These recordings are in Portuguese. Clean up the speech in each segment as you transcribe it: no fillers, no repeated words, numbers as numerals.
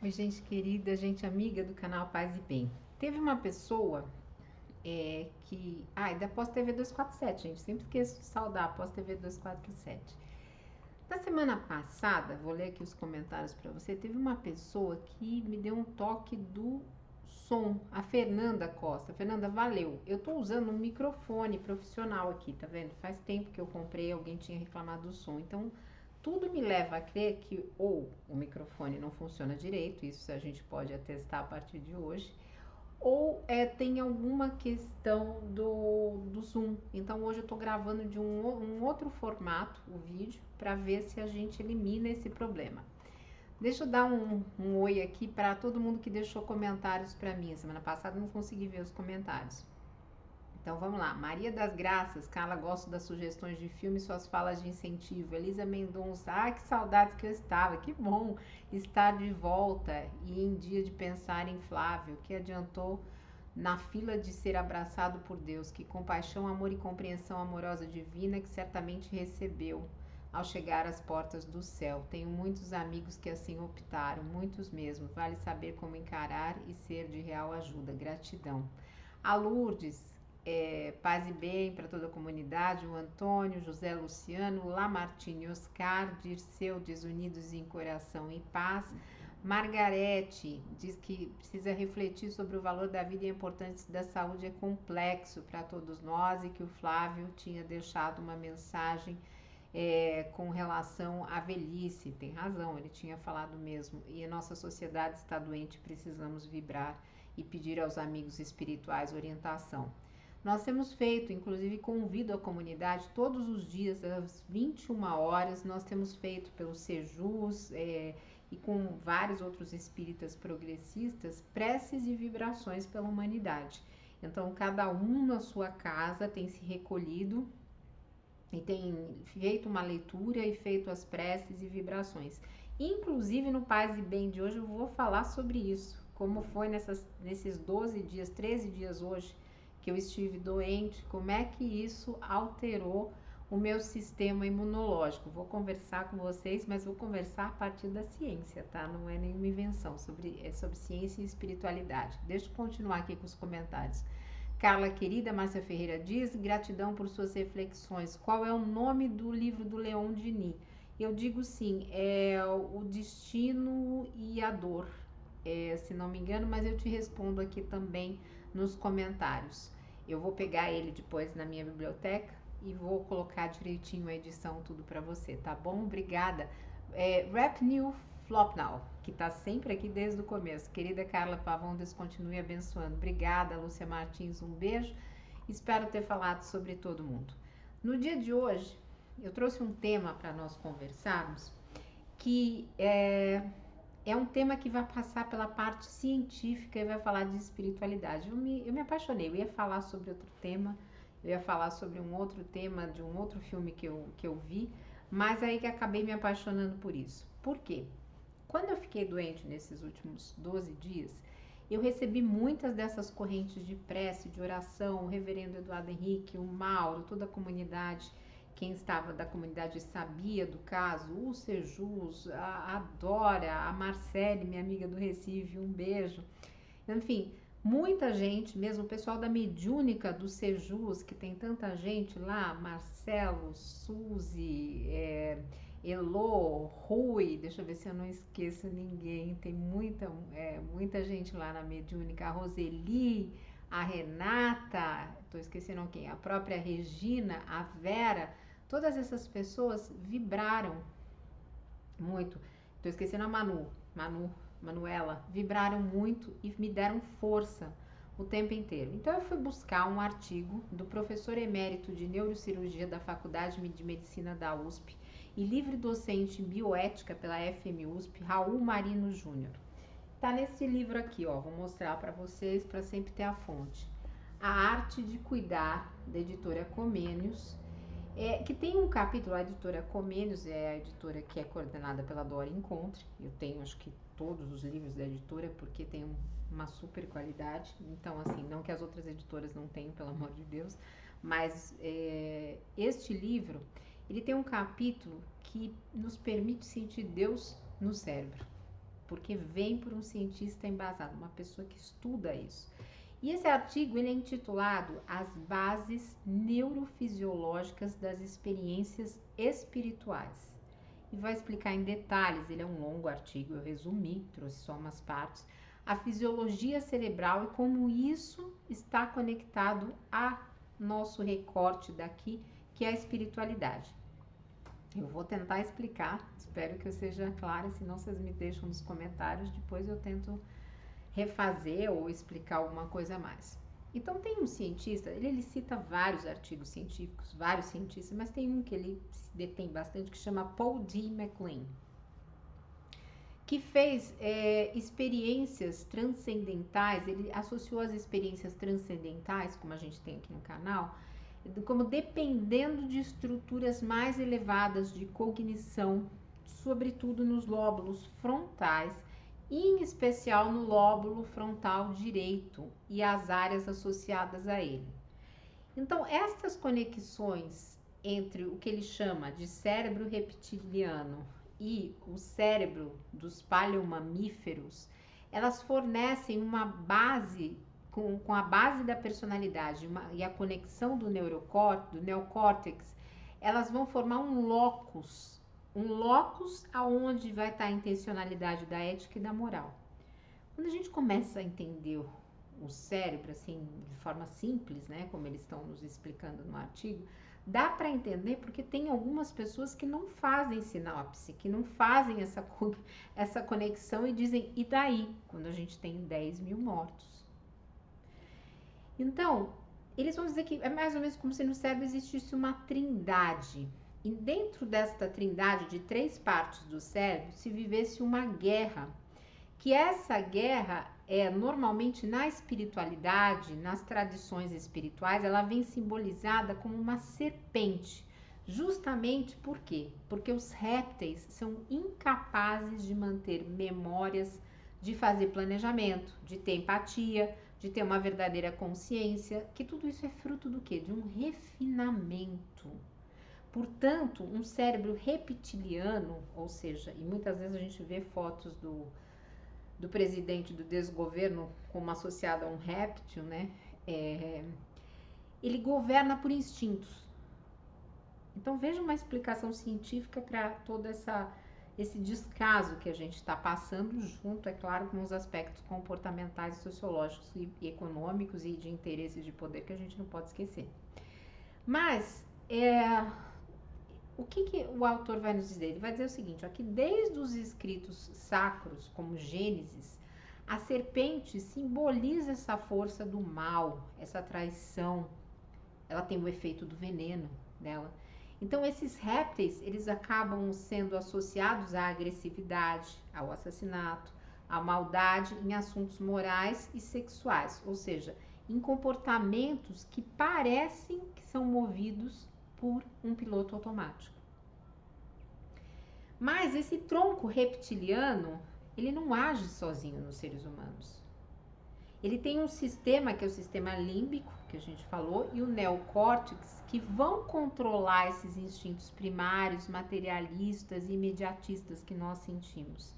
Oi, gente querida, gente amiga do canal Paz e Bem. Teve uma pessoa que. Da Pós TV 247, gente. Sempre esqueço de saudar a Pós TV 247. Na semana passada, vou ler aqui os comentários para você. Teve uma pessoa que me deu um toque do som, a Fernanda Costa. Fernanda, valeu. Eu tô usando um microfone profissional aqui, tá vendo? Faz tempo que eu comprei, alguém tinha reclamado do som. Então, tudo me leva a crer que ou o microfone não funciona direito, isso a gente pode atestar a partir de hoje, ou tem alguma questão do Zoom. Então hoje eu estou gravando de um outro formato o vídeo para ver se a gente elimina esse problema. Deixa eu dar um oi aqui para todo mundo que deixou comentários para mim. Semana passada não consegui ver os comentários. Então vamos lá. Maria das Graças, Carla, gosto das sugestões de filme e suas falas de incentivo. Elisa Mendonça, que saudades que eu estava. Que bom estar de volta e em dia de pensar em Flávio, que adiantou na fila de ser abraçado por Deus. Que compaixão, amor e compreensão amorosa divina que certamente recebeu ao chegar às portas do céu. Tenho muitos amigos que assim optaram, muitos mesmo. Vale saber como encarar e ser de real ajuda. Gratidão. A Lourdes, paz e bem para toda a comunidade, o Antônio, José Luciano, Lamartine, Oscar, Dirceu, desunidos em coração e paz. Margarete diz que precisa refletir sobre o valor da vida e a importância da saúde é complexo para todos nós e que o Flávio tinha deixado uma mensagem com relação à velhice. Tem razão, ele tinha falado mesmo. E a nossa sociedade está doente, precisamos vibrar e pedir aos amigos espirituais orientação. Nós temos feito, inclusive convido a comunidade, todos os dias, às 21 horas, nós temos feito pelo Sejus e com vários outros espíritas progressistas, preces e vibrações pela humanidade. Então, cada um na sua casa tem se recolhido e tem feito uma leitura e feito as preces e vibrações. Inclusive, no Paz e Bem de hoje, eu vou falar sobre isso. Como foi nesses 12 dias, 13 dias hoje, que eu estive doente, como é que isso alterou o meu sistema imunológico. Vou conversar com vocês, mas vou conversar a partir da ciência, tá? Não é nenhuma invenção, é sobre ciência e espiritualidade. Deixa eu continuar aqui com os comentários. Carla querida, Márcia Ferreira diz, gratidão por suas reflexões. Qual é o nome do livro do Leon Denis? Eu digo sim, é O Destino e a Dor, se não me engano, mas eu te respondo aqui também nos comentários. Eu vou pegar ele depois na minha biblioteca e vou colocar direitinho a edição, tudo para você, tá bom? Obrigada. Rap New Flop Now, que tá sempre aqui desde o começo. Querida Carla Pavão, Deus continue abençoando. Obrigada, Lúcia Martins, um beijo. Espero ter falado sobre todo mundo. No dia de hoje, eu trouxe um tema para nós conversarmos, que é um tema que vai passar pela parte científica e vai falar de espiritualidade. Eu me apaixonei, eu ia falar sobre outro tema, eu ia falar sobre um outro tema de um outro filme que eu vi, mas aí que acabei me apaixonando por isso. Por quê? Quando eu fiquei doente nesses últimos 12 dias, eu recebi muitas dessas correntes de prece, de oração, o reverendo Eduardo Henrique, o Mauro, toda a comunidade. Quem estava da comunidade sabia do caso, o Sejus, a Dora, a Marcele, minha amiga do Recife, um beijo. Enfim, muita gente, mesmo o pessoal da mediúnica do Sejus, que tem tanta gente lá, Marcelo, Suzy, Elô, Rui, deixa eu ver se eu não esqueço ninguém, tem muita gente lá na mediúnica, a Roseli, a Renata, estou esquecendo quem, a própria Regina, a Vera, todas essas pessoas vibraram muito. Estou esquecendo a Manuela, vibraram muito e me deram força o tempo inteiro. Então eu fui buscar um artigo do professor emérito de neurocirurgia da Faculdade de Medicina da USP e livre docente em bioética pela FMUSP, Raul Marino Júnior. Tá nesse livro aqui, ó, vou mostrar para vocês para sempre ter a fonte. A Arte de Cuidar, da editora Comênios, que tem um capítulo, a editora Comênios é a editora que é coordenada pela Dora Encontre. Eu tenho, acho que todos os livros da editora, porque tem uma super qualidade. Então, assim, não que as outras editoras não tenham, pelo amor de Deus, mas este livro, ele tem um capítulo que nos permite sentir Deus no cérebro. porque vem por um cientista embasado, uma pessoa que estuda isso. E esse artigo ele é intitulado As Bases Neurofisiológicas das Experiências Espirituais. E vai explicar em detalhes, ele é um longo artigo, eu resumi, trouxe só umas partes, a fisiologia cerebral e como isso está conectado a nosso recorte daqui, que é a espiritualidade. Eu vou tentar explicar, espero que eu seja clara, senão vocês me deixam nos comentários, depois eu tento refazer ou explicar alguma coisa a mais. Então tem um cientista, ele cita vários artigos científicos, vários cientistas, mas tem um que ele detém bastante que chama Paul D. MacLean, que fez experiências transcendentais, ele associou as experiências transcendentais, como a gente tem aqui no canal, como dependendo de estruturas mais elevadas de cognição, sobretudo nos lóbulos frontais, em especial no lóbulo frontal direito e as áreas associadas a ele. Então, estas conexões entre o que ele chama de cérebro reptiliano e o cérebro dos paleomamíferos, elas fornecem uma base, com a base da personalidade e a conexão do neocórtex, elas vão formar um locus aonde vai estar a intencionalidade da ética e da moral. Quando a gente começa a entender o cérebro, assim, de forma simples, né, como eles estão nos explicando no artigo, dá para entender porque tem algumas pessoas que não fazem sinapse, que não fazem essa conexão e dizem, e daí? Quando a gente tem 10 mil mortos. Então, eles vão dizer que é mais ou menos como se no cérebro existisse uma trindade. E dentro desta trindade de 3 partes do cérebro se vivesse uma guerra, que essa guerra normalmente na espiritualidade, nas tradições espirituais, ela vem simbolizada como uma serpente. Justamente por quê? Porque os répteis são incapazes de manter memórias, de fazer planejamento, de ter empatia, de ter uma verdadeira consciência, que tudo isso é fruto do quê? De um refinamento. Portanto, um cérebro reptiliano, ou seja, e muitas vezes a gente vê fotos do presidente do desgoverno como associado a um réptil, né? Ele governa por instintos. Então veja uma explicação científica para todo esse descaso que a gente está passando, junto, é claro, com os aspectos comportamentais, sociológicos e econômicos e de interesses de poder que a gente não pode esquecer. Mas o que o autor vai nos dizer? Ele vai dizer o seguinte, ó, que desde os escritos sacros, como Gênesis, a serpente simboliza essa força do mal, essa traição. Ela tem o efeito do veneno dela. Então, esses répteis, eles acabam sendo associados à agressividade, ao assassinato, à maldade em assuntos morais e sexuais, ou seja, em comportamentos que parecem que são movidos por um piloto automático. Mas esse tronco reptiliano, ele não age sozinho nos seres humanos. Ele tem um sistema, que é o sistema límbico, que a gente falou, e o neocórtex, que vão controlar esses instintos primários, materialistas e imediatistas que nós sentimos.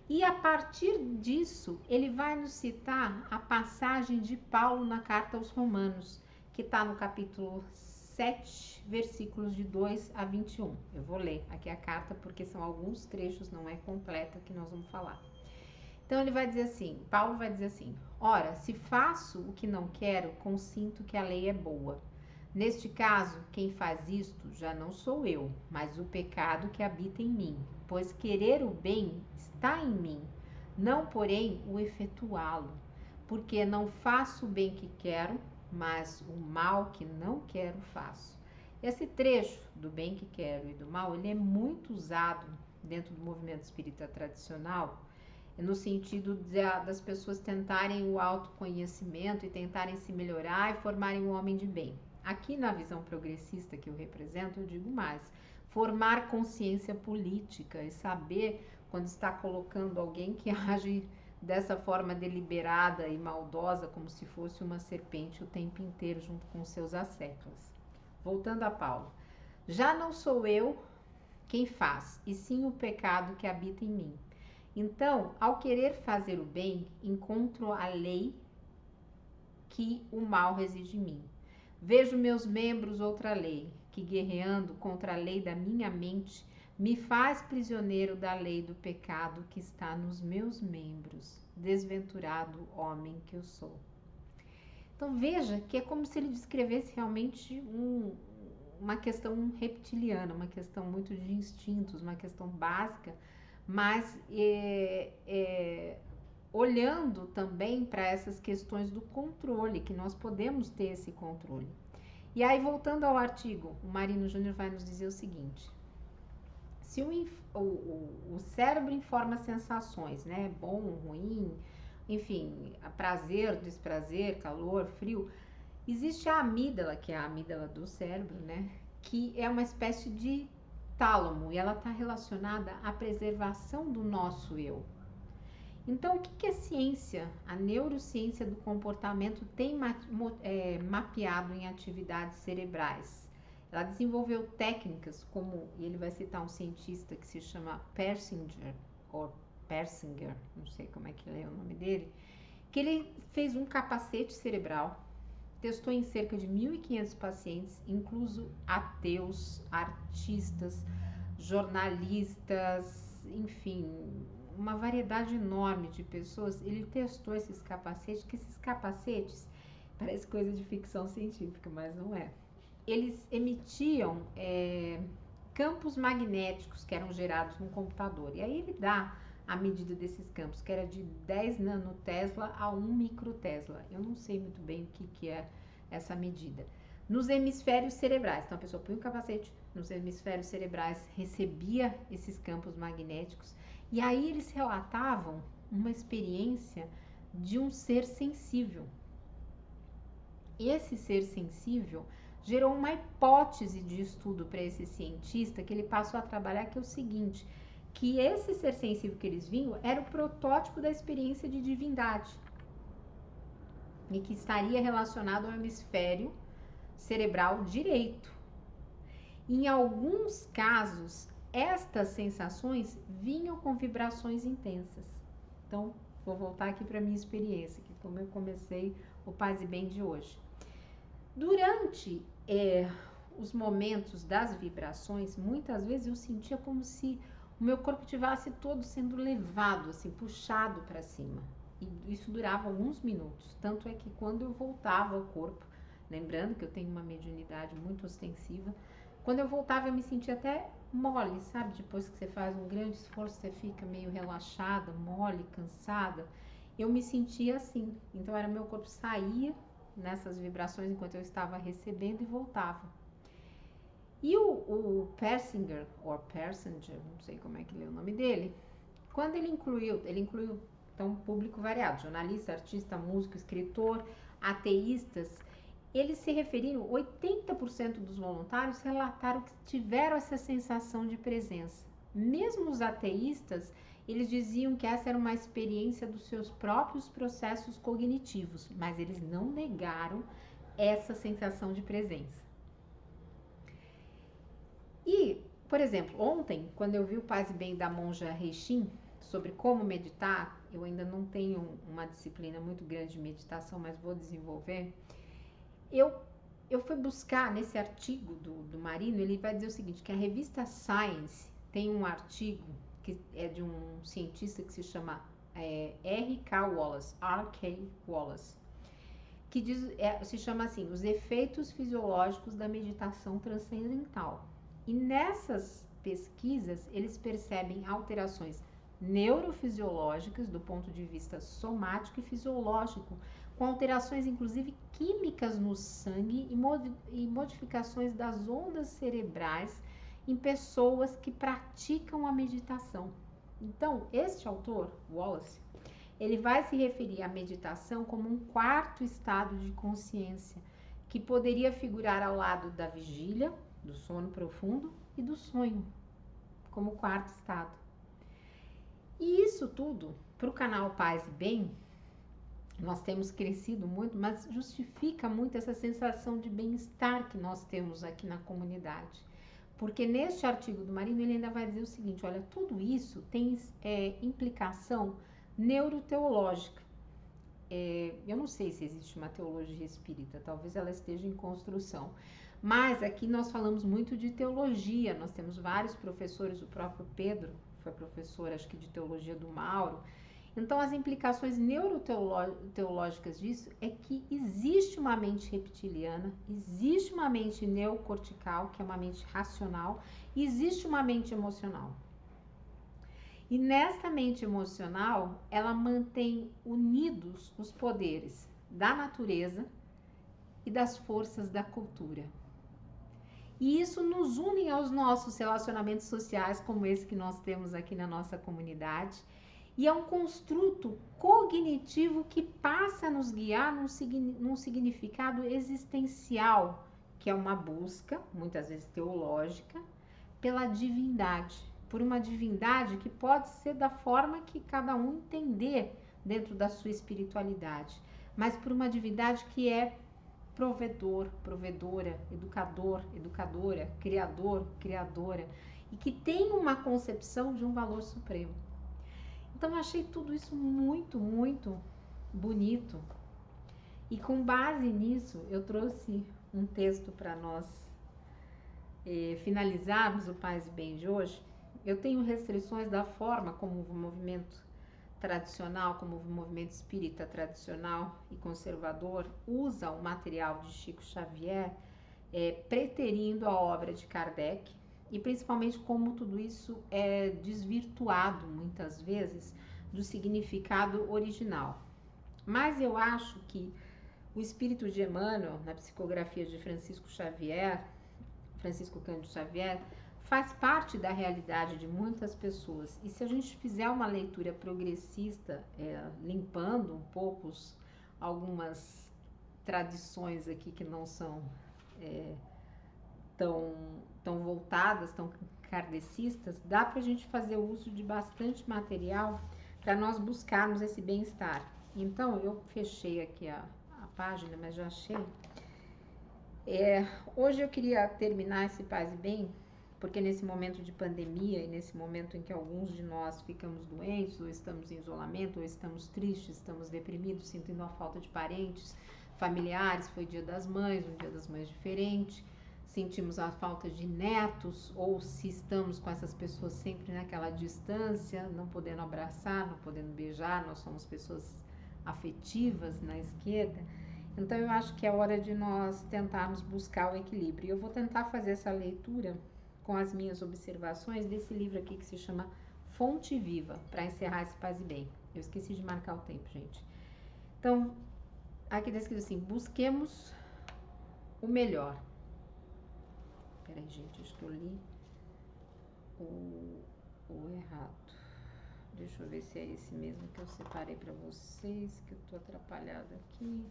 E a partir disso, ele vai nos citar a passagem de Paulo na carta aos Romanos, que está no capítulo 7, versículos de 2 a 21. Eu vou ler aqui a carta, porque são alguns trechos, não é completa, que nós vamos falar. Então ele vai dizer assim, Paulo vai dizer assim, ora, se faço o que não quero, consinto que a lei é boa. Neste caso, quem faz isto já não sou eu, mas o pecado que habita em mim, pois querer o bem está em mim, não porém o efetuá-lo, porque não faço o bem que quero, mas o mal que não quero faço. Esse trecho do bem que quero e do mal, ele é muito usado dentro do movimento espírita tradicional, no sentido das pessoas tentarem o autoconhecimento e tentarem se melhorar e formarem um homem de bem. Aqui na visão progressista que eu represento, eu digo mais, formar consciência política e saber quando está colocando alguém que age dessa forma deliberada e maldosa, como se fosse uma serpente o tempo inteiro junto com seus asseclas. Voltando a Paulo, já não sou eu quem faz, e sim o pecado que habita em mim. Então, ao querer fazer o bem, encontro a lei que o mal reside em mim. Vejo meus membros outra lei, que guerreando contra a lei da minha mente, me faz prisioneiro da lei do pecado que está nos meus membros. Desventurado homem que eu sou. Então veja que é como se ele descrevesse realmente uma questão reptiliana, uma questão muito de instintos, uma questão básica, mas olhando também para essas questões do controle, que nós podemos ter esse controle. E aí, voltando ao artigo, o Marino Júnior vai nos dizer o seguinte: se o cérebro informa sensações, né? Bom, ruim, enfim, prazer, desprazer, calor, frio, existe a amígdala, que é a amígdala do cérebro, né? Que é uma espécie de tálamo e ela está relacionada à preservação do nosso eu. Então, o que a ciência, a neurociência do comportamento tem mapeado em atividades cerebrais? Ela desenvolveu técnicas como, e ele vai citar um cientista que se chama Persinger, não sei como é que é o nome dele, que ele fez um capacete cerebral, testou em cerca de 1.500 pacientes, incluso ateus, artistas, jornalistas, enfim, uma variedade enorme de pessoas. Ele testou esses capacetes, que esses capacetes, parece coisa de ficção científica, mas não é. Eles emitiam campos magnéticos que eram gerados no computador. E aí ele dá a medida desses campos, que era de 10 nanotesla a 1 microtesla. Eu não sei muito bem o que é essa medida. Nos hemisférios cerebrais, então a pessoa põe o capacete nos hemisférios cerebrais, recebia esses campos magnéticos, e aí eles relatavam uma experiência de um ser sensível. Esse ser sensível gerou uma hipótese de estudo para esse cientista, que ele passou a trabalhar, que é o seguinte, que esse ser sensível que eles viam era o protótipo da experiência de divindade, e que estaria relacionado ao hemisfério cerebral direito. Em alguns casos, estas sensações vinham com vibrações intensas. Então, vou voltar aqui para a minha experiência, que como eu comecei o Paz e Bem de hoje. Durante os momentos das vibrações, muitas vezes eu sentia como se o meu corpo estivesse todo sendo levado, assim, puxado para cima. E isso durava alguns minutos. Tanto é que quando eu voltava ao corpo, lembrando que eu tenho uma mediunidade muito ostensiva, quando eu voltava eu me sentia até mole, sabe? Depois que você faz um grande esforço, você fica meio relaxada, mole, cansada. Eu me sentia assim. Então era meu corpo saía nessas vibrações enquanto eu estava recebendo e voltava. E o Persinger, não sei como é que lê o nome dele, quando ele incluiu então, um público variado, jornalista, artista, músico, escritor, ateístas, eles se referiram, 80% dos voluntários relataram que tiveram essa sensação de presença. Mesmo os ateístas, eles diziam que essa era uma experiência dos seus próprios processos cognitivos, mas eles não negaram essa sensação de presença. E, por exemplo, ontem, quando eu vi o Paz e Bem da monja Reishin, sobre como meditar, eu ainda não tenho uma disciplina muito grande de meditação, mas vou desenvolver. Eu fui buscar nesse artigo do Marino, ele vai dizer o seguinte, que a revista Science tem um artigo que é de um cientista que se chama R.K. Wallace, que se chama assim, os efeitos fisiológicos da meditação transcendental. E nessas pesquisas, eles percebem alterações neurofisiológicas do ponto de vista somático e fisiológico, com alterações inclusive químicas no sangue e modificações das ondas cerebrais em pessoas que praticam a meditação. Então, este autor, Wallace, ele vai se referir à meditação como um quarto estado de consciência, que poderia figurar ao lado da vigília, do sono profundo e do sonho, como quarto estado. E isso tudo, para o canal Paz e Bem, nós temos crescido muito, mas justifica muito essa sensação de bem-estar que nós temos aqui na comunidade. Porque neste artigo do Marino ele ainda vai dizer o seguinte, olha, tudo isso tem implicação neuroteológica. Eu não sei se existe uma teologia espírita, talvez ela esteja em construção. Mas aqui nós falamos muito de teologia, nós temos vários professores, o próprio Pedro foi professor, acho que de teologia do Mauro. Então, as implicações neuroteológicas disso é que existe uma mente reptiliana, existe uma mente neocortical, que é uma mente racional, e existe uma mente emocional. E nessa mente emocional, ela mantém unidos os poderes da natureza e das forças da cultura. E isso nos une aos nossos relacionamentos sociais, como esse que nós temos aqui na nossa comunidade. E é um construto cognitivo que passa a nos guiar num significado existencial, que é uma busca, muitas vezes teológica, pela divindade. Por uma divindade que pode ser da forma que cada um entender dentro da sua espiritualidade, mas por uma divindade que é provedor, provedora, educador, educadora, criador, criadora, e que tem uma concepção de um valor supremo. Então eu achei tudo isso muito, muito bonito. E com base nisso, eu trouxe um texto para nós finalizarmos o Paz e Bem de hoje. Eu tenho restrições da forma como o movimento tradicional, como o movimento espírita tradicional e conservador usa o material de Chico Xavier, preterindo a obra de Kardec, e principalmente como tudo isso é desvirtuado muitas vezes do significado original. Mas eu acho que o espírito de Emmanuel, na psicografia de Francisco Cândido Xavier, faz parte da realidade de muitas pessoas. E se a gente fizer uma leitura progressista, limpando um pouco algumas tradições aqui que não são tão voltadas, tão kardecistas, dá para a gente fazer uso de bastante material para nós buscarmos esse bem-estar. Então, eu fechei aqui a página, mas já achei. Hoje eu queria terminar esse Paz e Bem, porque nesse momento de pandemia e nesse momento em que alguns de nós ficamos doentes, ou estamos em isolamento, ou estamos tristes, estamos deprimidos, sentindo a falta de parentes, familiares, foi Dia das Mães, um Dia das Mães diferente, sentimos a falta de netos, ou se estamos com essas pessoas sempre naquela distância, não podendo abraçar, não podendo beijar, nós somos pessoas afetivas na esquerda. Então eu acho que é hora de nós tentarmos buscar o equilíbrio. Eu vou tentar fazer essa leitura com as minhas observações desse livro aqui que se chama Fonte Viva, para encerrar esse Paz e Bem. Eu esqueci de marcar o tempo, gente. Então, aqui está escrito assim, busquemos o melhor. Peraí, gente, acho que eu li o errado. Deixa eu ver se é esse mesmo que eu separei para vocês, que eu tô atrapalhada aqui.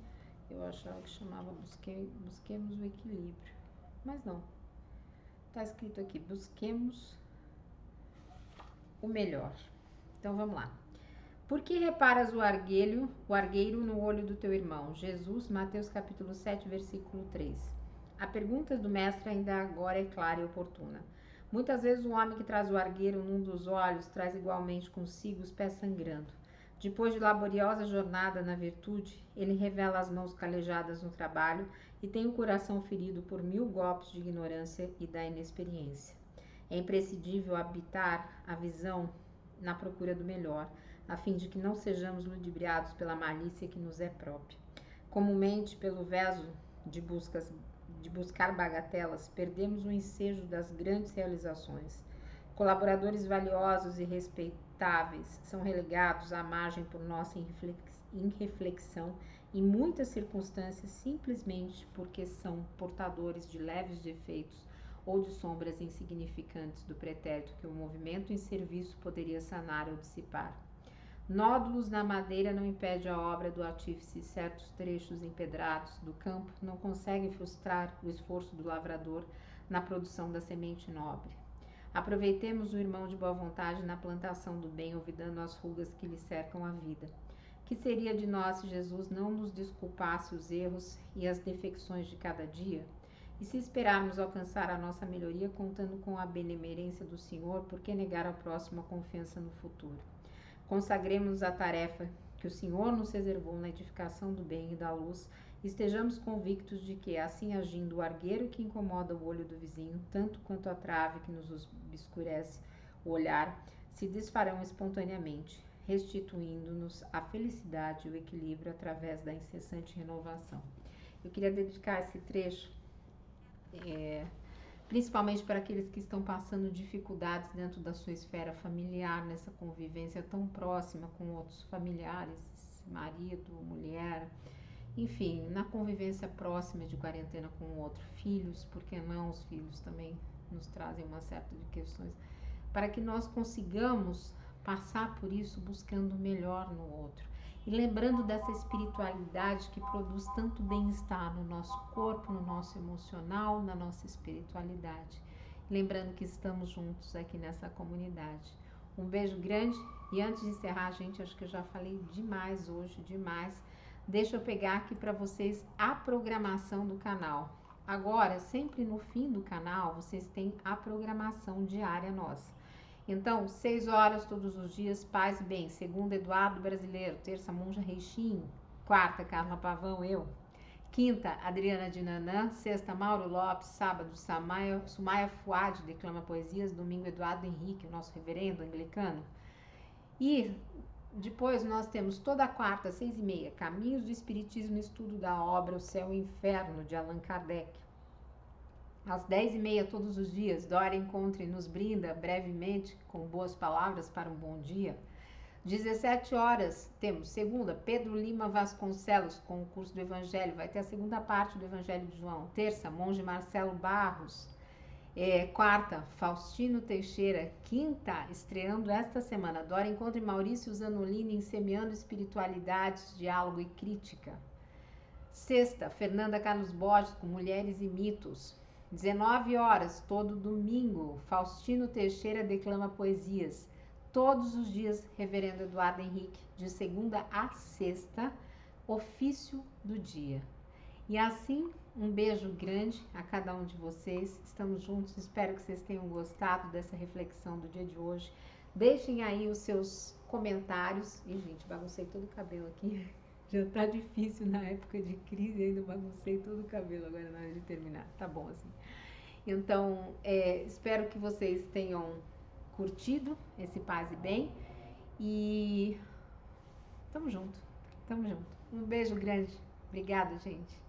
Eu achava que chamava busquemos o equilíbrio, mas não. Tá escrito aqui, busquemos o melhor. Então vamos lá. Por que reparas o argueiro no olho do teu irmão? Jesus, Mateus capítulo 7, versículo 3. A pergunta do mestre ainda agora é clara e oportuna. Muitas vezes o homem que traz o argueiro num dos olhos traz igualmente consigo os pés sangrando. Depois de laboriosa jornada na virtude, ele revela as mãos calejadas no trabalho e tem o coração ferido por 1000 golpes de ignorância e da inexperiência. É imprescindível habitar a visão na procura do melhor, a fim de que não sejamos ludibriados pela malícia que nos é própria. Comumente, pelo veso de buscar bagatelas, perdemos o ensejo das grandes realizações. Colaboradores valiosos e respeitáveis são relegados à margem por nossa irreflexão em muitas circunstâncias, simplesmente porque são portadores de leves defeitos ou de sombras insignificantes do pretérito que o movimento em serviço poderia sanar ou dissipar. Nódulos na madeira não impedem a obra do artífice, certos trechos empedrados do campo não conseguem frustrar o esforço do lavrador na produção da semente nobre. Aproveitemos o irmão de boa vontade na plantação do bem, olvidando as rugas que lhe cercam a vida. Que seria de nós se Jesus não nos desculpasse os erros e as defecções de cada dia? E se esperarmos alcançar a nossa melhoria contando com a benemerência do Senhor, por que negar ao próximo a confiança no futuro? Consagremos a tarefa que o Senhor nos reservou na edificação do bem e da luz, e estejamos convictos de que, assim agindo, o argueiro que incomoda o olho do vizinho, tanto quanto a trave que nos obscurece o olhar, se desfarão espontaneamente, restituindo-nos a felicidade e o equilíbrio através da incessante renovação. Eu queria dedicar esse trecho principalmente para aqueles que estão passando dificuldades dentro da sua esfera familiar, nessa convivência tão próxima com outros familiares, marido, mulher, enfim, na convivência próxima de quarentena com o outro, filhos, porque não, os filhos também nos trazem uma série de questões, para que nós consigamos passar por isso buscando o melhor no outro. E lembrando dessa espiritualidade que produz tanto bem-estar no nosso corpo, no nosso emocional, na nossa espiritualidade. Lembrando que estamos juntos aqui nessa comunidade. Um beijo grande e antes de encerrar, gente, acho que eu já falei demais hoje, demais. Deixa eu pegar aqui para vocês a programação do canal. Agora, sempre no fim do canal, vocês têm a programação diária nossa. Então, 6 horas todos os dias, Paz e Bem. Segunda, Eduardo Brasileiro. Terça, Monja Reixinho. Quarta, Carla Pavão, eu. Quinta, Adriana Dinanã. Sexta, Mauro Lopes. Sábado, Sumaia Fuad, declama poesias. Domingo, Eduardo Henrique, o nosso reverendo anglicano. E depois nós temos toda a quarta, 6h30, Caminhos do Espiritismo, estudo da obra O Céu e o Inferno, de Allan Kardec. Às 10h30 todos os dias, Dora Encontre nos brinda brevemente com boas palavras para um bom dia. 17 horas temos segunda, Pedro Lima Vasconcelos com o curso do Evangelho, vai ter a segunda parte do Evangelho de João. Terça, Monge Marcelo Barros. Quarta, Faustino Teixeira. Quinta, estreando esta semana, Dora Encontre Maurício Zanolini, Semeando Espiritualidades, Diálogo e Crítica. Sexta, Fernanda Carlos Borges com Mulheres e Mitos. 19 horas, todo domingo, Faustino Teixeira declama poesias. Todos os dias, Reverendo Eduardo Henrique, de segunda a sexta, ofício do dia. E assim, um beijo grande a cada um de vocês. Estamos juntos, espero que vocês tenham gostado dessa reflexão do dia de hoje. Deixem aí os seus comentários. E, gente, baguncei todo o cabelo aqui. Já tá difícil na época de crise, ainda baguncei todo o cabelo agora na hora de terminar. Tá bom assim. Então, espero que vocês tenham curtido esse Paz e Bem. E tamo junto, tamo junto. Um beijo grande. Obrigada, gente.